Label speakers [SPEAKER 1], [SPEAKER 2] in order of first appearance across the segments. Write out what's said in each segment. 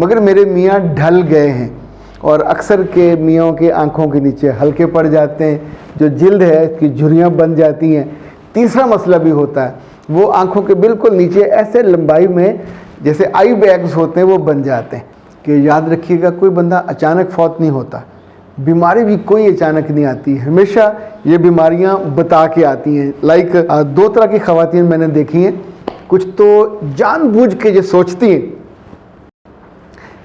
[SPEAKER 1] मगर मेरे मियाँ ढल गए हैं। और अक्सर के मियाँ के आँखों के नीचे हल्के पड़ जाते हैं, जो जिल्द है इसकी झुर्रियाँ बन जाती हैं। तीसरा मसला भी होता है, वो आँखों के बिल्कुल नीचे ऐसे लंबाई में जैसे आई बैग्स होते हैं वो बन जाते हैं। कि याद रखिएगा, कोई बंदा अचानक फौत नहीं होता, बीमारी भी कोई अचानक नहीं आती, हमेशा ये बीमारियां बता के आती हैं। लाइक 2 तरह की ख़वातीन मैंने देखी हैं। कुछ तो जानबूझ के ये सोचती हैं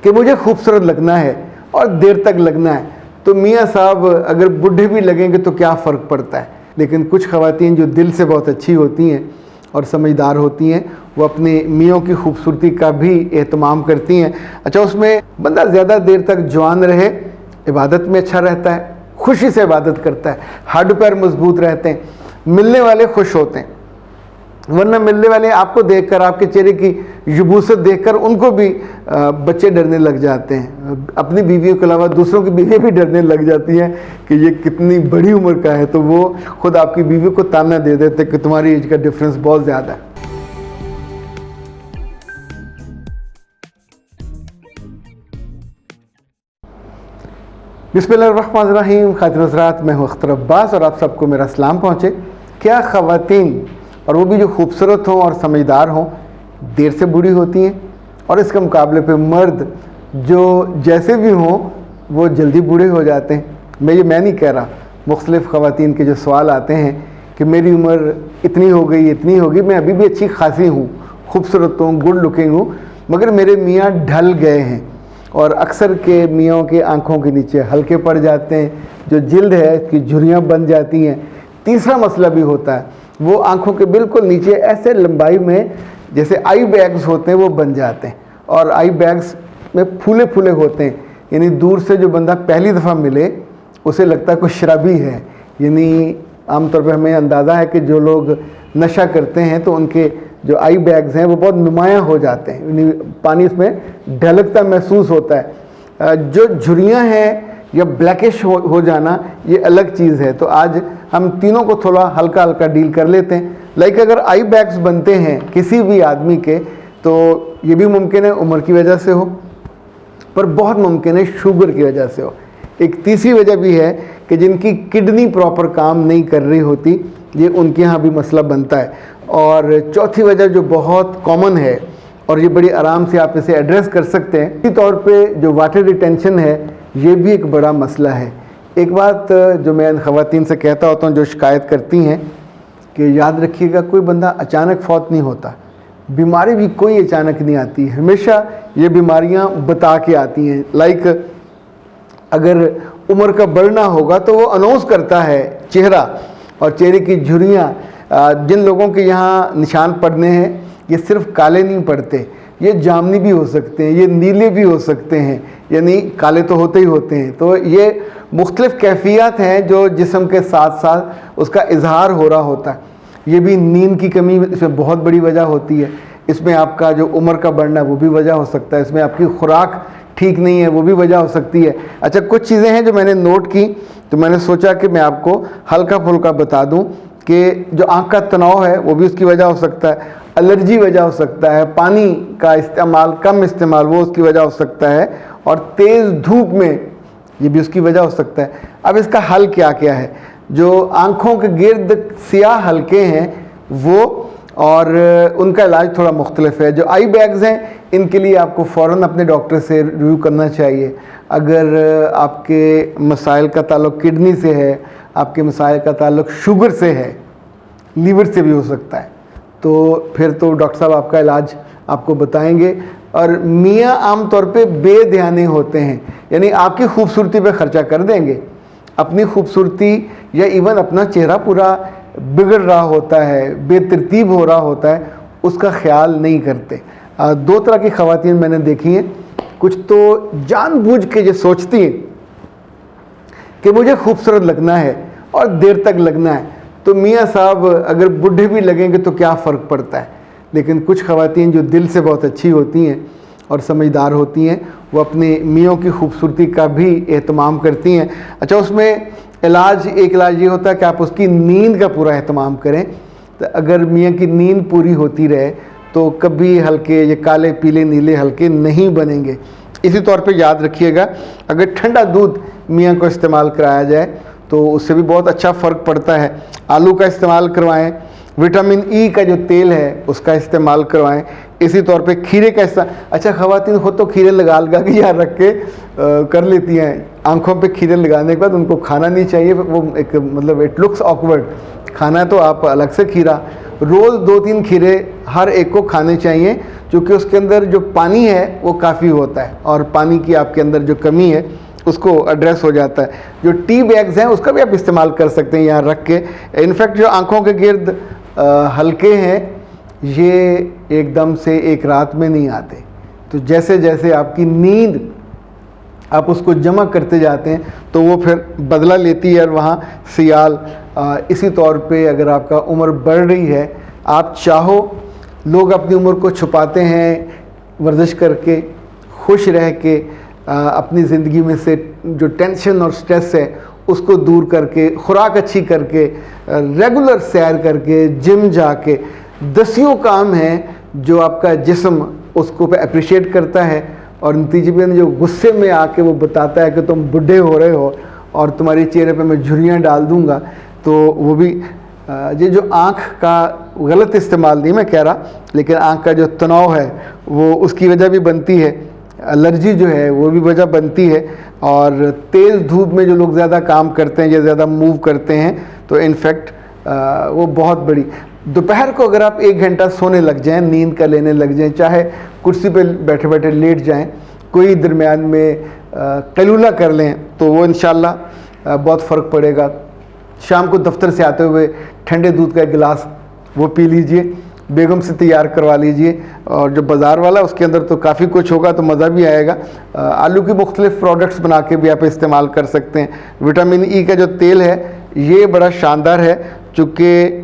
[SPEAKER 1] कि मुझे खूबसूरत लगना है और देर तक लगना है, तो मियाँ साहब अगर बूढ़े भी लगेंगे तो क्या फ़र्क पड़ता है। लेकिन कुछ ख़वातीन जो दिल से बहुत अच्छी होती हैं और समझदार होती हैं, वो अपने मियों की खूबसूरती का भी एहतमाम करती हैं। अच्छा, उसमें बंदा ज़्यादा देर तक जवान रहे, इबादत में अच्छा रहता है, खुशी से इबादत करता है, हड्ड पैर मजबूत रहते हैं, मिलने वाले खुश होते हैं। वरना मिलने वाले आपको देखकर, आपके चेहरे की युबूसत देखकर उनको भी बच्चे डरने लग जाते हैं। अपनी बीवियों के अलावा दूसरों की बीवियाँ भी डरने लग जाती हैं कि ये कितनी बड़ी उम्र का है, तो वो खुद आपकी बीवी को ताना दे देते कि तुम्हारी एज का डिफरेंस बहुत ज़्यादा है। बिस्मिल्लाहिर्रहमानिर्रहीम। खातिन हज़रात, मैं हूँ अख्तर अब्बास और आप सबको मेरा सलाम पहुँचे। क्या ख़वातीन, और वो भी जो खूबसूरत हों और समझदार हों, देर से बूढ़ी होती हैं, और इसके मुकाबले पे मर्द जो जैसे भी हों वो जल्दी बूढ़े हो जाते हैं? मैं नहीं कह रहा, मुख्तलिफ़ ख़वातीन के जो सवाल आते हैं कि मेरी उम्र इतनी हो गई, इतनी होगी, मैं अभी भी अच्छी खासी हूँ, खूबसूरत हूँ, गुड लुकिंग हूँ, मगर मेरे मियाँ ढल गए हैं। और अक्सर के मियों के आँखों के नीचे हल्के पड़ जाते हैं, जो जिल्द है इसकी झुर्रियाँ बन जाती हैं। तीसरा मसला भी होता है, वो आँखों के बिल्कुल नीचे ऐसे लंबाई में जैसे आई बैग्स होते हैं वो बन जाते हैं, और आई बैग्स में फूले फूले होते हैं। यानी दूर से जो बंदा पहली दफ़ा मिले उसे लगता है कोई शराबी है। यानी आमतौर पर हमें अंदाज़ा है कि जो लोग नशा करते हैं तो उनके जो आई बैग्स हैं वो बहुत नुमायाँ हो जाते हैं, यानी पानी उसमें ढलकता महसूस होता है। जो झुर्रियाँ हैं या ब्लैकिश हो जाना, ये अलग चीज़ है। तो आज हम तीनों को थोड़ा हल्का हल्का डील कर लेते हैं। लाइक अगर आई बैग्स बनते हैं किसी भी आदमी के, तो ये भी मुमकिन है उम्र की वजह से हो, पर बहुत मुमकिन है शुगर की वजह से हो। एक तीसरी वजह भी है कि जिनकी किडनी प्रॉपर काम नहीं कर रही होती, ये उनके यहाँ भी मसला बनता है। और चौथी वजह जो बहुत कॉमन है और ये बड़ी आराम से आप इसे एड्रेस कर सकते हैं, इसी तौर पे जो वाटर रिटेंशन है, ये भी एक बड़ा मसला है। एक बात जो मैं ख़वातीन से कहता होता हूँ जो शिकायत करती हैं, कि याद रखिएगा, कोई बंदा अचानक फौत नहीं होता, बीमारी भी कोई अचानक नहीं आती, हमेशा ये बीमारियाँ बता के आती हैं। लाइक अगर उम्र का बढ़ना होगा तो वो अनाउंस करता है चेहरा, और चेहरे की झुर्रियाँ, जिन लोगों के यहाँ निशान पड़ने हैं, ये सिर्फ काले नहीं पड़ते, ये जामनी भी हो सकते हैं, ये नीले भी हो सकते हैं, यानी काले तो होते ही होते हैं। तो ये मुख्तलिफ़ कैफियत हैं जो जिस्म के साथ साथ उसका इजहार हो रहा होता है। ये भी नींद की कमी इसमें बहुत बड़ी वजह होती है, इसमें आपका जो उम्र का बढ़ना वो भी वजह हो सकता है, इसमें आपकी खुराक ठीक नहीं है वो भी वजह हो सकती है। अच्छा, कुछ चीज़ें हैं जो मैंने नोट की, तो मैंने सोचा कि मैं आपको हल्का फुल्का बता दूं कि जो आँख का तनाव है वो भी उसकी वजह हो सकता है, एलर्जी वजह हो सकता है, पानी का इस्तेमाल कम इस्तेमाल वो उसकी वजह हो सकता है, और तेज़ धूप में ये भी उसकी वजह हो सकता है। अब इसका हल क्या क्या है? जो आँखों के गिर्द सियाह हल्के हैं वो, और उनका इलाज थोड़ा मुख्तलिफ है। जो आई बैग्स हैं इनके लिए आपको फ़ौरन अपने डॉक्टर से रिव्यू करना चाहिए। अगर आपके मसाइल का ताल्लुक़ किडनी से है, आपके मसाइल का ताल्लुक़ शुगर से है, लीवर से भी हो सकता है, तो फिर तो डॉक्टर साहब आपका इलाज आपको बताएंगे। और मियाँ आम तौर पे बेध्यानी होते हैं, यानी आपकी खूबसूरती पे ख़र्चा कर देंगे, अपनी खूबसूरती या इवन अपना चेहरा पूरा बिगड़ रहा होता है, बेतरतीब हो रहा होता है, उसका ख्याल नहीं करते। 2 तरह की ख़वातीन मैंने देखी हैं। कुछ तो जानबूझ के ये सोचती हैं कि मुझे खूबसूरत लगना है और देर तक लगना है, तो मियाँ साहब अगर बूढ़े भी लगेंगे तो क्या फ़र्क पड़ता है। लेकिन कुछ ख़वातीन जो दिल से बहुत अच्छी होती हैं और समझदार होती हैं, वो अपने मियों की खूबसूरती का भी एहतमाम करती हैं। अच्छा, उसमें एक इलाज ये होता है कि आप उसकी नींद का पूरा एहतमाम करें। तो अगर मियाँ की नींद पूरी होती रहे तो कभी हल्के ये काले पीले नीले हल्के नहीं बनेंगे। इसी तौर पे याद रखिएगा, अगर ठंडा दूध मियाँ को इस्तेमाल कराया जाए तो उससे भी बहुत अच्छा फ़र्क पड़ता है। आलू का इस्तेमाल करवाएं, विटामिन ई का जो तेल है उसका इस्तेमाल करवाएं। इसी तौर पे खीरे का अच्छा, ख़वातीन खुद तो खीरे लगा के यहाँ रख के कर लेती हैं, आंखों पे खीरे लगाने के बाद उनको खाना नहीं चाहिए, वो एक मतलब इट लुक्स ऑकवर्ड। खाना है तो आप अलग से खीरा, रोज़ 2-3 खीरे हर एक को खाने चाहिए, क्योंकि उसके अंदर जो पानी है वो काफ़ी होता है और पानी की आपके अंदर जो कमी है उसको एड्रेस हो जाता है। जो टी बैग्स हैं उसका भी आप इस्तेमाल कर सकते हैं यहाँ रख के। इनफैक्ट जो आँखों के गिर्द हल्के हैं ये एकदम से एक रात में नहीं आते, तो जैसे जैसे आपकी नींद आप उसको जमा करते जाते हैं तो वो फिर बदला लेती है और वहाँ सियाल। इसी तौर पे अगर आपका उम्र बढ़ रही है, आप चाहो, लोग अपनी उम्र को छुपाते हैं वर्जिश करके, खुश रह के, अपनी ज़िंदगी में से जो टेंशन और स्ट्रेस है उसको दूर करके, खुराक अच्छी करके, रेगुलर सैर करके, जिम जाके। दसियों काम हैं जो आपका जिस्म उसको पे अप्रिशिएट करता है और नतीजे में जो गुस्से में आके वो बताता है कि तुम बुढ़े हो रहे हो और तुम्हारे चेहरे पे मैं झुर्रियाँ डाल दूँगा, तो वो भी ये जो आँख का गलत इस्तेमाल नहीं मैं कह रहा, लेकिन आँख का जो तनाव है वो उसकी वजह भी बनती है, एलर्जी जो है वो भी वजह बनती है। और तेज़ धूप में जो लोग ज़्यादा काम करते हैं या ज़्यादा मूव करते हैं तो इनफैक्ट वो बहुत बड़ी, दोपहर को अगर आप 1 घंटा सोने लग जाएं, नींद का लेने लग जाएं, चाहे कुर्सी पे बैठे बैठे लेट जाएं, कोई दरमियान में कैलूला कर लें, तो वो इंशाल्लाह बहुत फ़र्क पड़ेगा। शाम को दफ्तर से आते हुए ठंडे दूध का एक गिलास वो पी लीजिए, बेगम से तैयार करवा लीजिए, और जो बाज़ार वाला उसके अंदर तो काफ़ी कुछ होगा तो मज़ा भी आएगा। आलू की मुख्तलिफ़ प्रोडक्ट्स बना के भी आप इस्तेमाल कर सकते हैं। विटामिन ई का जो तेल है ये बड़ा शानदार है, चूँकि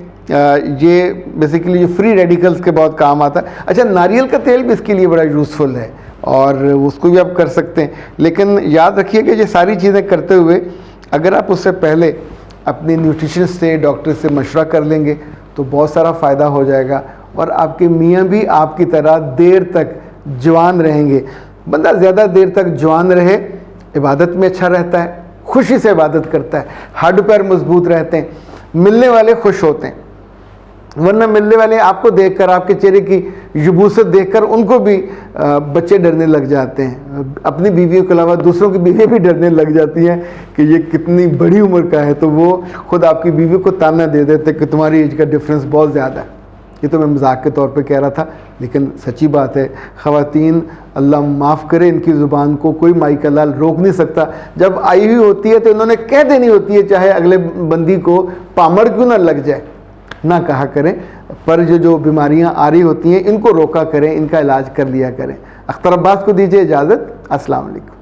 [SPEAKER 1] ये बेसिकली जो फ्री रेडिकल्स के बहुत काम आता है। अच्छा, नारियल का तेल भी इसके लिए बड़ा यूज़फुल है और उसको भी आप कर सकते हैं। लेकिन याद रखिए कि ये सारी चीज़ें करते हुए अगर आप उससे पहले अपनी न्यूट्रिशनिस्ट से, डॉक्टर से मशवरा कर लेंगे तो बहुत सारा फ़ायदा हो जाएगा और आपके मियाँ भी आपकी तरह देर तक जवान रहेंगे। बंदा ज़्यादा देर तक जवान रहे, इबादत में अच्छा रहता है, खुशी से इबादत करता है, हड्ड पैर मजबूत रहते हैं, मिलने वाले खुश होते हैं। वरना मिलने वाले आपको देखकर, आपके चेहरे की युबूसत देखकर उनको भी बच्चे डरने लग जाते हैं। अपनी बीवियों के अलावा दूसरों की बीवियाँ भी डरने लग जाती हैं कि ये कितनी बड़ी उम्र का है, तो वो खुद आपकी बीवी को ताना दे देते कि तुम्हारी एज का डिफरेंस बहुत ज़्यादा है। ये तो मैं मजाक के तौर पे कह रहा था, लेकिन सच्ची बात है। ख़वातीन, अल्लाह माफ़ करे, इनकी ज़ुबान को कोई माई का लाल रोक नहीं सकता। जब आई हुई होती है तो इन्होंने कह देनी होती है, चाहे अगले बंदी को पामड़ क्यों ना लग जाए, ना कहा करें। पर जो बीमारियां आ रही होती हैं इनको रोका करें, इनका इलाज कर लिया करें। अख्तर अब्बास को दीजिए इजाज़त। अस्सलाम वालेकुम।